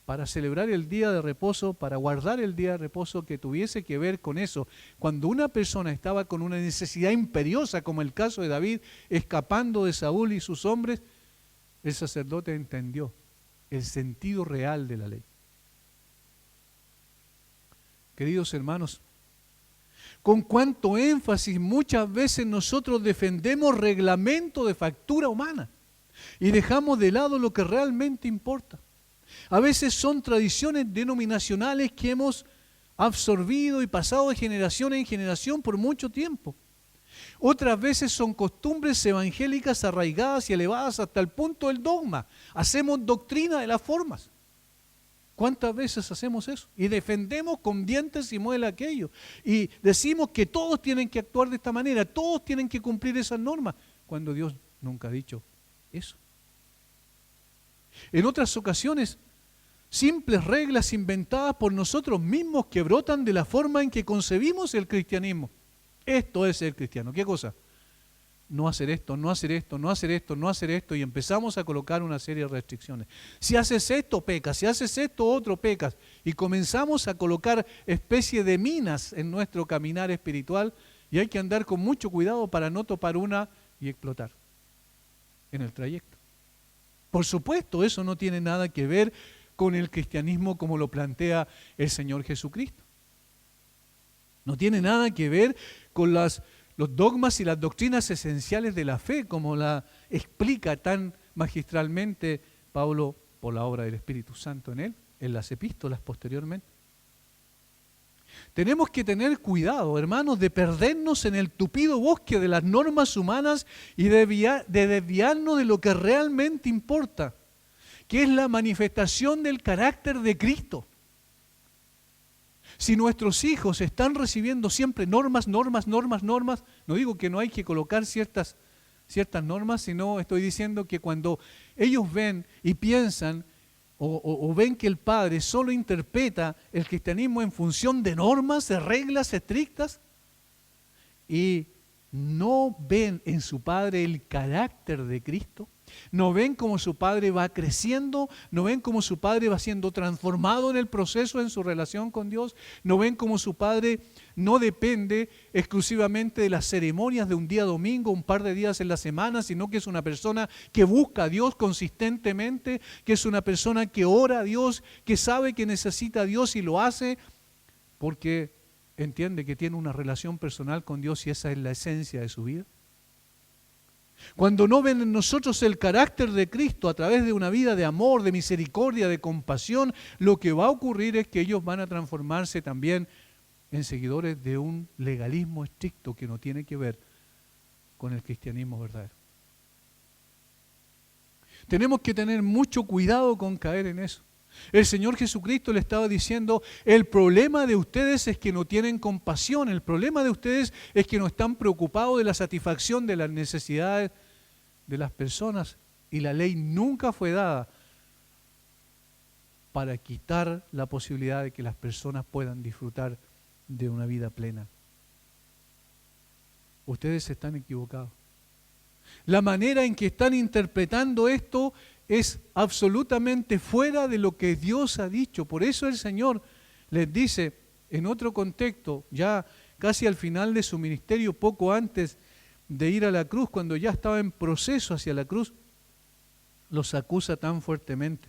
para celebrar el día de reposo, para guardar el día de reposo que tuviese que ver con eso. Cuando una persona estaba con una necesidad imperiosa, como el caso de David, escapando de Saúl y sus hombres, el sacerdote entendió el sentido real de la ley. Queridos hermanos, con cuánto énfasis muchas veces nosotros defendemos reglamentos de factura humana y dejamos de lado lo que realmente importa. A veces son tradiciones denominacionales que hemos absorbido y pasado de generación en generación por mucho tiempo. Otras veces son costumbres evangélicas arraigadas y elevadas hasta el punto del dogma. Hacemos doctrina de las formas. ¿Cuántas veces hacemos eso? Y defendemos con dientes y muela aquello. Y decimos que todos tienen que actuar de esta manera, todos tienen que cumplir esas normas, cuando Dios nunca ha dicho eso. En otras ocasiones, simples reglas inventadas por nosotros mismos que brotan de la forma en que concebimos el cristianismo. Esto es ser cristiano. ¿Qué cosa? No hacer esto, no hacer esto, no hacer esto, no hacer esto, y empezamos a colocar una serie de restricciones. Si haces esto, pecas, si haces esto, otro, pecas. Y comenzamos a colocar especie de minas en nuestro caminar espiritual, y hay que andar con mucho cuidado para no topar una y explotar en el trayecto. Por supuesto, eso no tiene nada que ver con el cristianismo como lo plantea el Señor Jesucristo. No tiene nada que ver con los dogmas y las doctrinas esenciales de la fe, como la explica tan magistralmente Pablo por la obra del Espíritu Santo en él, en las epístolas posteriormente. Tenemos que tener cuidado, hermanos, de perdernos en el tupido bosque de las normas humanas y de desviarnos de lo que realmente importa, que es la manifestación del carácter de Cristo. Si nuestros hijos están recibiendo siempre normas, no digo que no hay que colocar ciertas normas, sino estoy diciendo que cuando ellos ven y piensan o ven que el padre solo interpreta el cristianismo en función de normas, de reglas estrictas, y no ven en su padre el carácter de Cristo, no ven cómo su padre va creciendo, no ven cómo su padre va siendo transformado en el proceso en su relación con Dios, no ven cómo su padre no depende exclusivamente de las ceremonias de un día domingo, un par de días en la semana, sino que es una persona que busca a Dios consistentemente, que es una persona que ora a Dios, que sabe que necesita a Dios y lo hace porque entiende que tiene una relación personal con Dios y esa es la esencia de su vida. Cuando no ven en nosotros el carácter de Cristo a través de una vida de amor, de misericordia, de compasión, lo que va a ocurrir es que ellos van a transformarse también en seguidores de un legalismo estricto que no tiene que ver con el cristianismo verdadero. Tenemos que tener mucho cuidado con caer en eso. El Señor Jesucristo le estaba diciendo, el problema de ustedes es que no tienen compasión, el problema de ustedes es que no están preocupados de la satisfacción de las necesidades de las personas, y la ley nunca fue dada para quitar la posibilidad de que las personas puedan disfrutar de una vida plena. Ustedes están equivocados. La manera en que están interpretando esto es absolutamente fuera de lo que Dios ha dicho. Por eso el Señor les dice en otro contexto, ya casi al final de su ministerio, poco antes de ir a la cruz, cuando ya estaba en proceso hacia la cruz, los acusa tan fuertemente.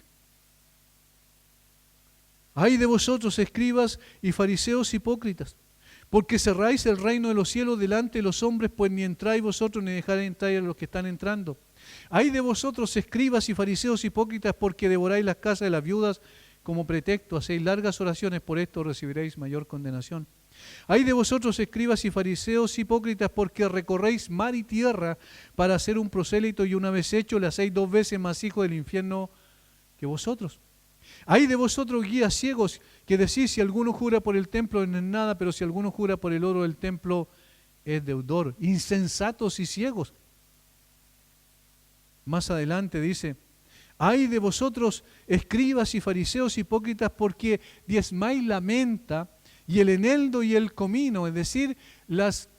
¡Ay de vosotros, escribas y fariseos hipócritas! Porque cerráis el reino de los cielos delante de los hombres, pues ni entráis vosotros ni dejáis entrar a los que están entrando. ¡Ay de vosotros, escribas y fariseos hipócritas, porque devoráis las casas de las viudas como pretexto, hacéis largas oraciones, por esto recibiréis mayor condenación! ¡Ay de vosotros, escribas y fariseos hipócritas, porque recorréis mar y tierra para hacer un prosélito, y una vez hecho le hacéis 2 veces más hijo del infierno que vosotros! ¡Ay de vosotros, guías ciegos, que decís, si alguno jura por el templo no es nada, pero si alguno jura por el oro del templo es deudor! Insensatos y ciegos. Más adelante dice, ¡ay de vosotros, escribas y fariseos hipócritas, porque diezmáis la menta y el eneldo y el comino! Es decir, las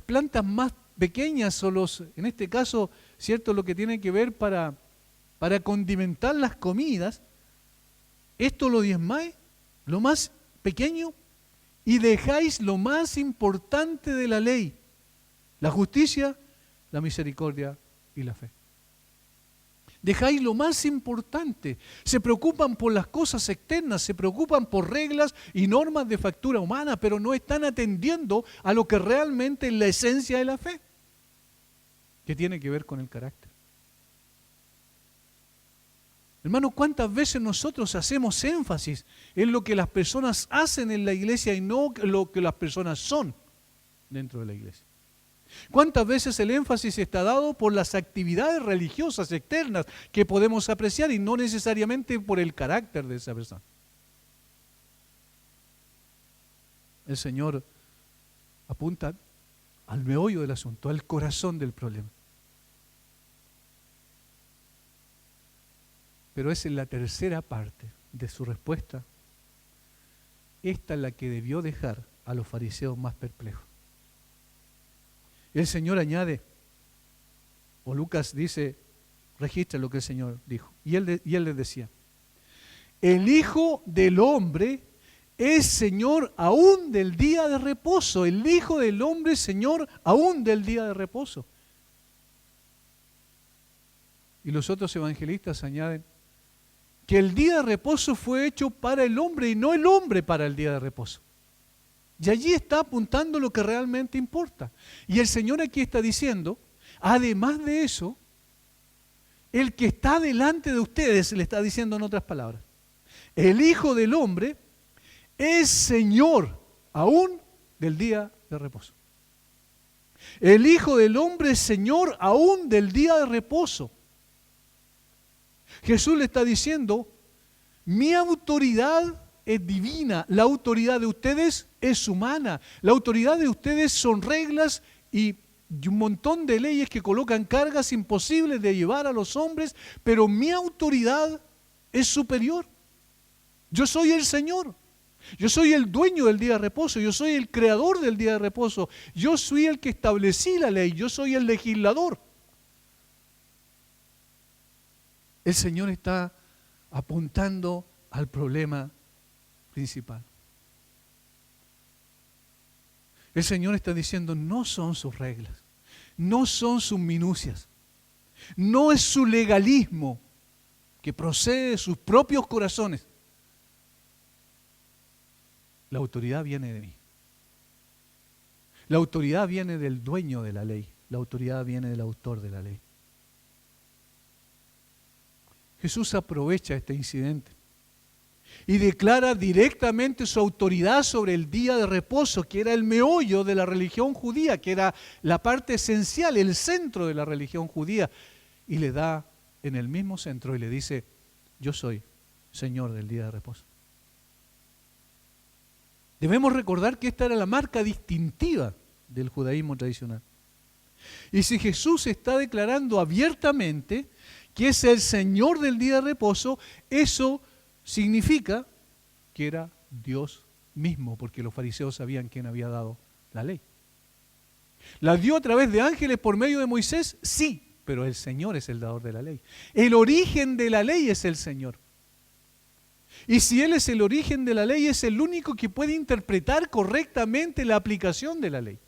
plantas más pequeñas, o en este caso, cierto, lo que tiene que ver para condimentar las comidas. Esto lo diezmáis, lo más pequeño, y dejáis lo más importante de la ley: la justicia, la misericordia y la fe. Dejáis lo más importante. Se preocupan por las cosas externas, se preocupan por reglas y normas de factura humana, pero no están atendiendo a lo que realmente es la esencia de la fe, que tiene que ver con el carácter. Hermano, ¿cuántas veces nosotros hacemos énfasis en lo que las personas hacen en la iglesia y no lo que las personas son dentro de la iglesia? ¿Cuántas veces el énfasis está dado por las actividades religiosas externas que podemos apreciar y no necesariamente por el carácter de esa persona? El Señor apunta al meollo del asunto, al corazón del problema. Pero es en la tercera parte de su respuesta, esta es la que debió dejar a los fariseos más perplejos. El Señor añade, o Lucas dice, registra lo que el Señor dijo, y él les decía, el Hijo del Hombre es Señor aún del día de reposo. El Hijo del Hombre es Señor aún del día de reposo. Y los otros evangelistas añaden que el día de reposo fue hecho para el hombre y no el hombre para el día de reposo. Y allí está apuntando lo que realmente importa. Y el Señor aquí está diciendo, además de eso, el que está delante de ustedes, le está diciendo en otras palabras, el Hijo del Hombre es Señor aún del día de reposo. El Hijo del Hombre es Señor aún del día de reposo. Jesús le está diciendo, mi autoridad es divina, la autoridad de ustedes es humana, la autoridad de ustedes son reglas y un montón de leyes que colocan cargas imposibles de llevar a los hombres, pero mi autoridad es superior. Yo soy el Señor, yo soy el dueño del día de reposo, yo soy el creador del día de reposo, yo soy el que establecí la ley, yo soy el legislador. El Señor está apuntando al problema principal. El Señor está diciendo, no son sus reglas, no son sus minucias, no es su legalismo que procede de sus propios corazones. La autoridad viene de mí. La autoridad viene del dueño de la ley, la autoridad viene del autor de la ley. Jesús aprovecha este incidente y declara directamente su autoridad sobre el día de reposo, que era el meollo de la religión judía, que era la parte esencial, el centro de la religión judía, y le da en el mismo centro y le dice, yo soy Señor del día de reposo. Debemos recordar que esta era la marca distintiva del judaísmo tradicional. Y si Jesús está declarando abiertamente que es el Señor del día de reposo, eso significa que era Dios mismo, porque los fariseos sabían quién había dado la ley. ¿La dio a través de ángeles por medio de Moisés? Sí, pero el Señor es el dador de la ley. El origen de la ley es el Señor. Y si Él es el origen de la ley, es el único que puede interpretar correctamente la aplicación de la ley.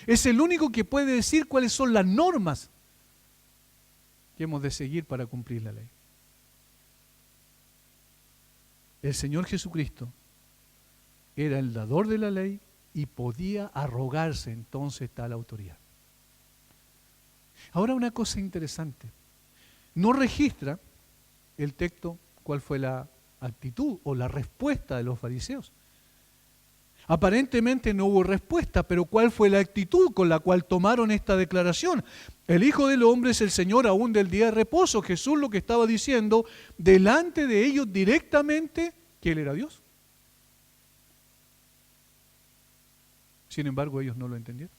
Es el único que puede decir cuáles son las normas que hemos de seguir para cumplir la ley. El Señor Jesucristo era el dador de la ley y podía arrogarse entonces tal autoridad. Ahora una cosa interesante. No registra el texto cuál fue la actitud o la respuesta de los fariseos. Aparentemente no hubo respuesta, pero ¿cuál fue la actitud con la cual tomaron esta declaración? El Hijo del Hombre es el Señor aún del día de reposo. Jesús lo que estaba diciendo delante de ellos directamente que Él era Dios. Sin embargo, ellos no lo entendieron.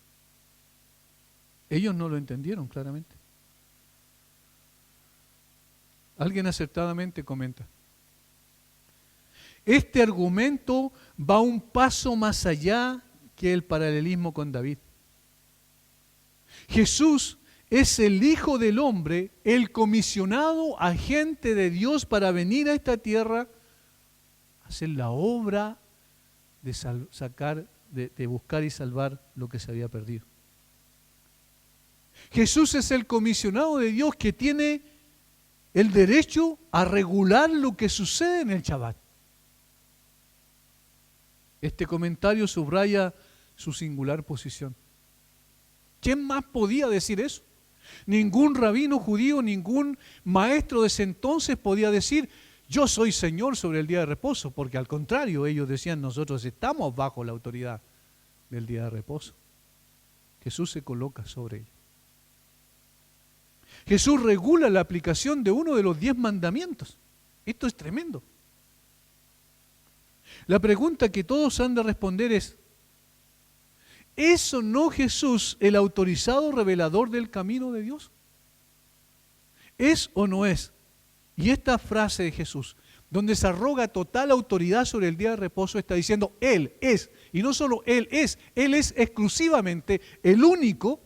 Ellos no lo entendieron claramente. Alguien acertadamente comenta: este argumento va un paso más allá que el paralelismo con David. Jesús es el Hijo del Hombre, el comisionado agente de Dios para venir a esta tierra a hacer la obra de buscar y salvar lo que se había perdido. Jesús es el comisionado de Dios que tiene el derecho a regular lo que sucede en el Shabbat. Este comentario subraya su singular posición. ¿Quién más podía decir eso? Ningún rabino judío, ningún maestro de ese entonces podía decir: yo soy Señor sobre el día de reposo, porque al contrario, ellos decían: nosotros estamos bajo la autoridad del día de reposo. Jesús se coloca sobre ellos. Jesús regula la aplicación de uno de los 10 mandamientos. Esto es tremendo. La pregunta que todos han de responder ¿es o no Jesús el autorizado revelador del camino de Dios? ¿Es o no es? Y esta frase de Jesús, donde se arroga total autoridad sobre el día de reposo, está diciendo: Él es, y no solo Él es exclusivamente el único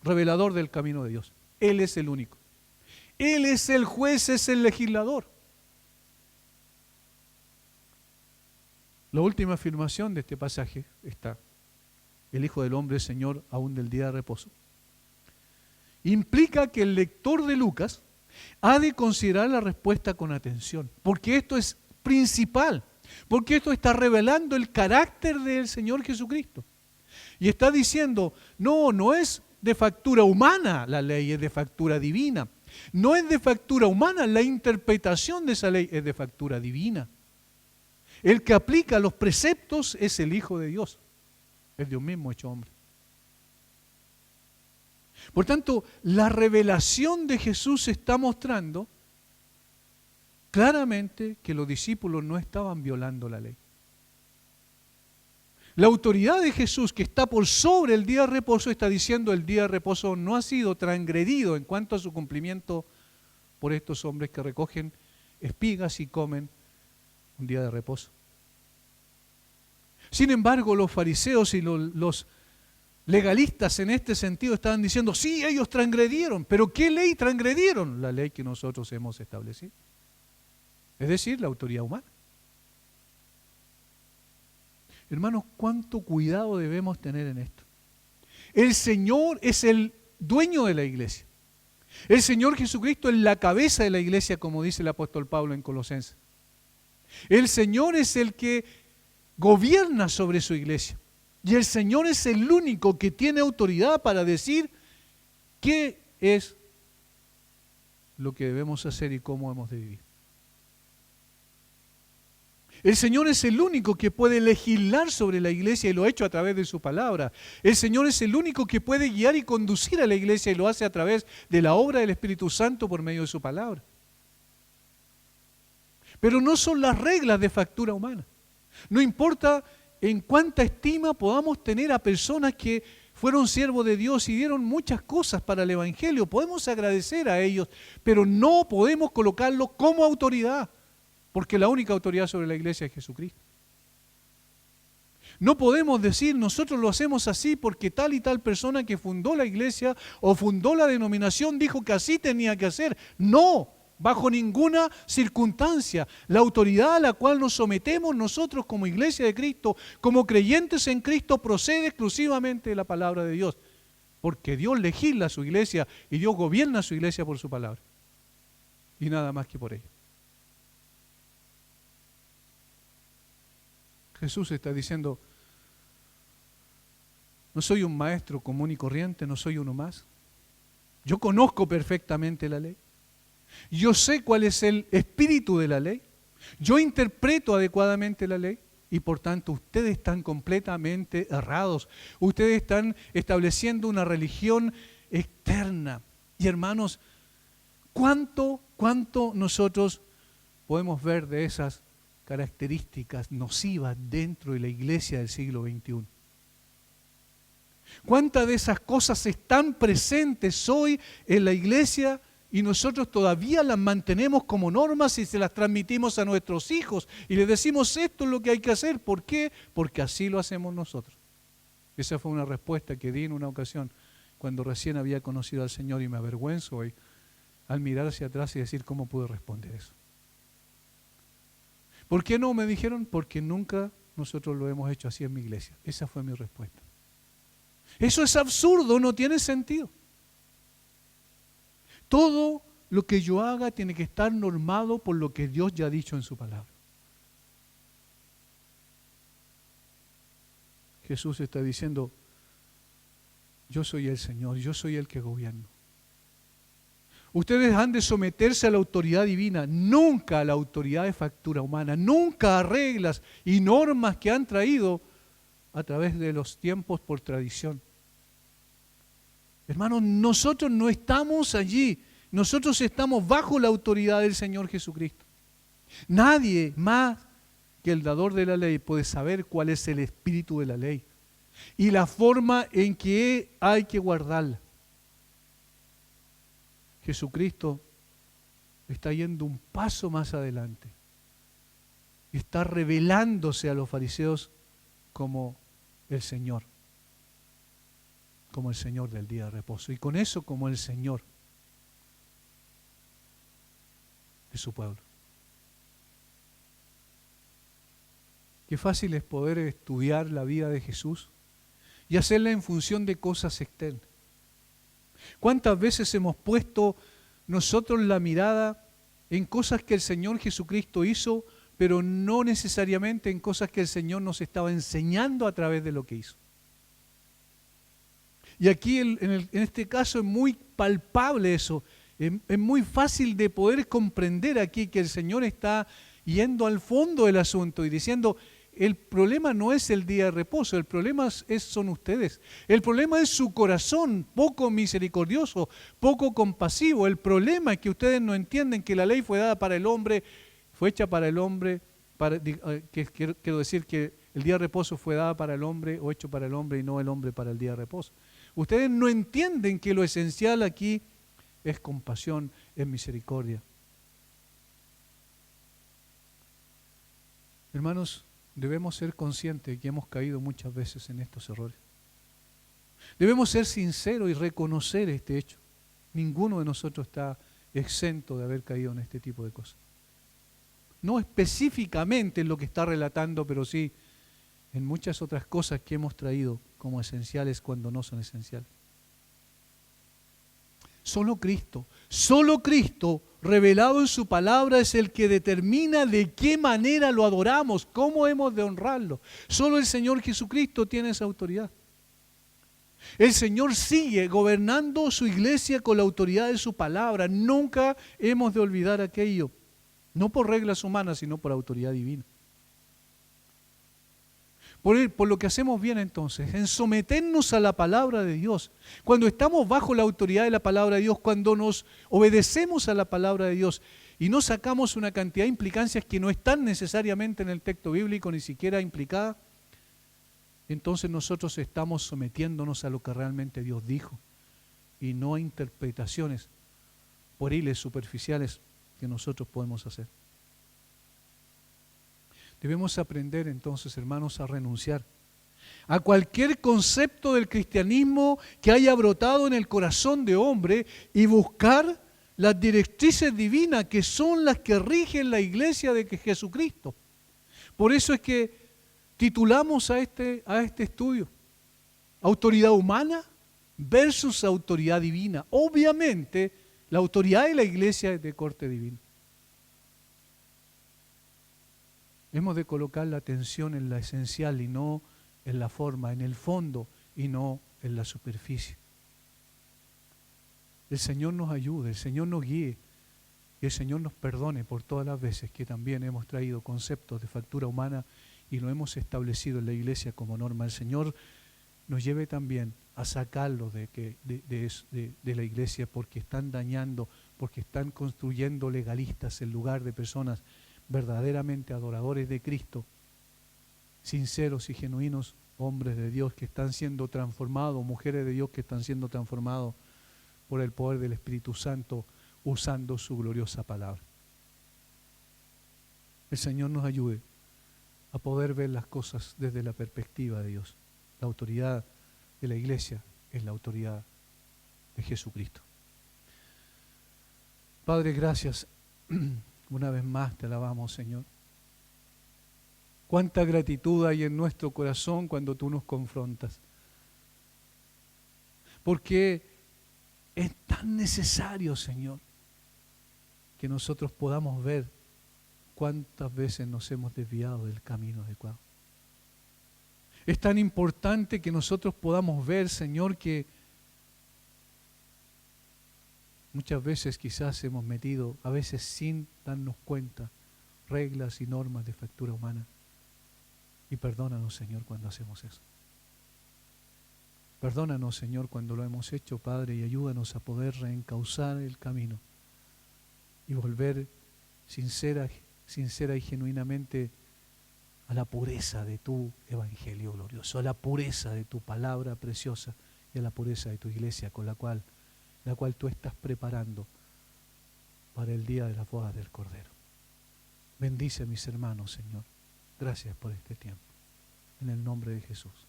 revelador del camino de Dios. Él es el único. Él es el juez, es el legislador. La última afirmación de este pasaje está: el Hijo del Hombre es Señor aún del día de reposo. Implica que el lector de Lucas ha de considerar la respuesta con atención, porque esto es principal, porque esto está revelando el carácter del Señor Jesucristo. Y está diciendo: no es de factura humana la ley, es de factura divina. No es de factura humana la interpretación de esa ley, es de factura divina. El que aplica los preceptos es el Hijo de Dios, el Dios mismo hecho hombre. Por tanto, la revelación de Jesús está mostrando claramente que los discípulos no estaban violando la ley. La autoridad de Jesús, que está por sobre el día de reposo, está diciendo el día de reposo no ha sido transgredido en cuanto a su cumplimiento por estos hombres que recogen espigas y comen un día de reposo. Sin embargo, los fariseos y los legalistas en este sentido estaban diciendo, sí, ellos transgredieron, pero ¿qué ley transgredieron? La ley que nosotros hemos establecido. Es decir, la autoridad humana. Hermanos, cuánto cuidado debemos tener en esto. El Señor es el dueño de la iglesia. El Señor Jesucristo es la cabeza de la iglesia, como dice el apóstol Pablo en Colosenses. El Señor es el que gobierna sobre su iglesia. Y el Señor es el único que tiene autoridad para decir qué es lo que debemos hacer y cómo hemos de vivir. El Señor es el único que puede legislar sobre la iglesia y lo ha hecho a través de su palabra. El Señor es el único que puede guiar y conducir a la iglesia y lo hace a través de la obra del Espíritu Santo por medio de su palabra. Pero no son las reglas de factura humana. No importa en cuánta estima podamos tener a personas que fueron siervos de Dios y dieron muchas cosas para el Evangelio. Podemos agradecer a ellos, pero no podemos colocarlos como autoridad. Porque la única autoridad sobre la iglesia es Jesucristo. No podemos decir, nosotros lo hacemos así porque tal y tal persona que fundó la iglesia o fundó la denominación dijo que así tenía que hacer. No, bajo ninguna circunstancia. La autoridad a la cual nos sometemos nosotros como iglesia de Cristo, como creyentes en Cristo, procede exclusivamente de la palabra de Dios. Porque Dios legisla a su iglesia y Dios gobierna a su iglesia por su palabra. Y nada más que por ello. Jesús está diciendo, no soy un maestro común y corriente, no soy uno más. Yo conozco perfectamente la ley. Yo sé cuál es el espíritu de la ley. Yo interpreto adecuadamente la ley y por tanto ustedes están completamente errados. Ustedes están estableciendo una religión externa. Y hermanos, ¿cuánto nosotros podemos ver de esas características nocivas dentro de la iglesia del siglo XXI? ¿Cuántas de esas cosas están presentes hoy en la iglesia y nosotros todavía las mantenemos como normas y se las transmitimos a nuestros hijos y les decimos esto es lo que hay que hacer? ¿Por qué? Porque así lo hacemos nosotros. Esa fue una respuesta que di en una ocasión cuando recién había conocido al Señor y me avergüenzo hoy al mirar hacia atrás y decir cómo pude responder eso. ¿Por qué no? Me dijeron, porque nunca nosotros lo hemos hecho así en mi iglesia. Esa fue mi respuesta. Eso es absurdo, no tiene sentido. Todo lo que yo haga tiene que estar normado por lo que Dios ya ha dicho en su palabra. Jesús está diciendo, yo soy el Señor, yo soy el que gobierno. Ustedes han de someterse a la autoridad divina, nunca a la autoridad de factura humana, nunca a reglas y normas que han traído a través de los tiempos por tradición. Hermanos, nosotros no estamos allí, nosotros estamos bajo la autoridad del Señor Jesucristo. Nadie más que el dador de la ley puede saber cuál es el espíritu de la ley y la forma en que hay que guardarla. Jesucristo está yendo un paso más adelante. Está revelándose a los fariseos como el Señor del día de reposo. Y con eso como el Señor de su pueblo. Qué fácil es poder estudiar la vida de Jesús y hacerla en función de cosas externas. ¿Cuántas veces hemos puesto nosotros la mirada en cosas que el Señor Jesucristo hizo, pero no necesariamente en cosas que el Señor nos estaba enseñando a través de lo que hizo? Y aquí en este caso es muy palpable eso, es muy fácil de poder comprender aquí que el Señor está yendo al fondo del asunto y diciendo, el problema no es el día de reposo, el problema son ustedes. El problema es su corazón, poco misericordioso, poco compasivo. El problema es que ustedes no entienden que la ley fue dada para el hombre, fue hecha para el hombre, quiero decir que el día de reposo fue dada para el hombre o hecho para el hombre y no el hombre para el día de reposo. Ustedes no entienden que lo esencial aquí es compasión, es misericordia. Hermanos, debemos ser conscientes de que hemos caído muchas veces en estos errores. Debemos ser sinceros y reconocer este hecho. Ninguno de nosotros está exento de haber caído en este tipo de cosas. No específicamente en lo que está relatando, pero sí en muchas otras cosas que hemos traído como esenciales cuando no son esenciales. Solo Cristo revelado en su palabra es el que determina de qué manera lo adoramos, cómo hemos de honrarlo. Solo el Señor Jesucristo tiene esa autoridad. El Señor sigue gobernando su iglesia con la autoridad de su palabra. Nunca hemos de olvidar aquello, no por reglas humanas, sino por autoridad divina. Por lo que hacemos bien entonces, en someternos a la palabra de Dios. Cuando estamos bajo la autoridad de la palabra de Dios, cuando nos obedecemos a la palabra de Dios y no sacamos una cantidad de implicancias que no están necesariamente en el texto bíblico, ni siquiera implicadas, entonces nosotros estamos sometiéndonos a lo que realmente Dios dijo y no a interpretaciones pueriles, superficiales que nosotros podemos hacer. Debemos aprender entonces, hermanos, a renunciar a cualquier concepto del cristianismo que haya brotado en el corazón de hombre y buscar las directrices divinas que son las que rigen la iglesia de Jesucristo. Por eso es que titulamos a este estudio Autoridad humana versus autoridad divina. Obviamente, la autoridad de la iglesia es de corte divino. Hemos de colocar la atención en la esencial y no en la forma, en el fondo y no en la superficie. El Señor nos ayude, el Señor nos guíe y el Señor nos perdone por todas las veces que también hemos traído conceptos de factura humana y lo hemos establecido en la iglesia como norma. El Señor nos lleve también a sacarlo de la iglesia porque están dañando, porque están construyendo legalistas en lugar de personas verdaderamente adoradores de Cristo, sinceros y genuinos hombres de Dios que están siendo transformados, mujeres de Dios que están siendo transformados por el poder del Espíritu Santo usando su gloriosa palabra. El Señor nos ayude a poder ver las cosas desde la perspectiva de Dios. La autoridad de la iglesia es la autoridad de Jesucristo. Padre, gracias. Una vez más te alabamos, Señor. Cuánta gratitud hay en nuestro corazón cuando tú nos confrontas. Porque es tan necesario, Señor, que nosotros podamos ver cuántas veces nos hemos desviado del camino adecuado. Es tan importante que nosotros podamos ver, Señor, que muchas veces quizás hemos metido, a veces sin darnos cuenta, reglas y normas de factura humana. Y perdónanos, Señor, cuando hacemos eso. Perdónanos, Señor, cuando lo hemos hecho, Padre, y ayúdanos a poder reencauzar el camino y volver sincera y genuinamente a la pureza de tu evangelio glorioso, a la pureza de tu palabra preciosa y a la pureza de tu iglesia con la cual tú estás preparando para el día de las bodas del Cordero. Bendice a mis hermanos, Señor. Gracias por este tiempo. En el nombre de Jesús.